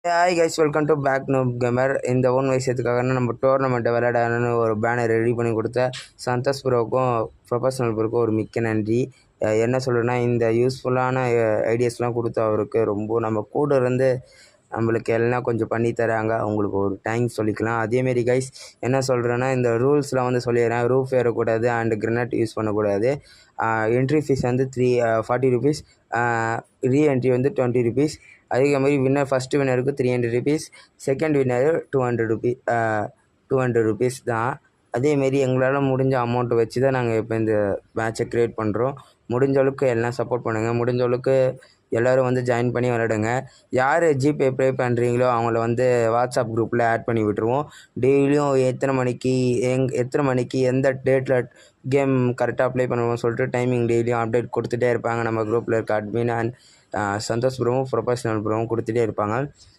Hi guys, welcome to back no gamer. இந்த one விஷயத்துக்காக நம்ம டோர்னமெண்ட்டை விளையாடணும்னு ஒரு பேனர் ரெடி பண்ணி கொடுத்த சந்தோஷ் ப்ரோவுக்கும் ப்ரொஃபஷனல் ப்ரோவுக்கும் ஒரு மிக்க நன்றி. என்ன சொல்கிறேன்னா, இந்த யூஸ்ஃபுல்லான ஐடியாஸ்லாம் கொடுத்து அவருக்கு ரொம்ப நம்ம கூட இருந்து நம்மளுக்கு எல்லாம் கொஞ்சம் பண்ணி தராங்க. அவங்களுக்கு ஒரு தேங்க்ஸ் சொல்லிக்கலாம். அதேமாரி கைஸ் என்ன சொல்கிறேன்னா, இந்த ரூல்ஸ்லாம் வந்து சொல்லிடுறேன். ரூஃப் ஏறக்கூடாது அண்ட் கிரனட் யூஸ் பண்ணக்கூடாது. என்ட்ரி ஃபீஸ் வந்து 40 ருபீஸ், ரீஎன்ட்ரி வந்து 20 ருபீஸ். அதே மாதிரி ஃபஸ்ட்டு வின்னருக்கு 300 ருபீஸ், செகண்ட் வின்னர் 200 ருபீஸ் தான். அதேமாரி எங்களால் முடிஞ்ச அமௌண்ட்டை வச்சு தான் நாங்கள் இப்போ இந்த மேட்சை க்ரியேட் பண்ணுறோம். முடிஞ்ச அளவுக்கு எல்லாம் சப்போர்ட் பண்ணுங்கள். முடிஞ்ச அளவுக்கு எல்லோரும் வந்து ஜாயின் பண்ணி விளையாடுங்க. யார் ஜிபே ப்ளே பண்ணுறீங்களோ அவங்கள வந்து வாட்ஸ்அப் குரூப்பில் ஆட் பண்ணி விட்டுருவோம். டெய்லியும் எத்தனை மணிக்கு எந்த டேட்டில் கேம் கரெக்டாக ப்ளே பண்ணுவோம் சொல்லிட்டு டைமிங் டெய்லியும் அப்டேட் கொடுத்துட்டே இருப்பாங்க. நம்ம குரூப்பில் இருக்க அட்மின் அண்ட் சந்தோஷ் ப்ரோவும் ப்ரொஃபஷனல் ப்ரோவும் கொடுத்துட்டே இருப்பாங்க.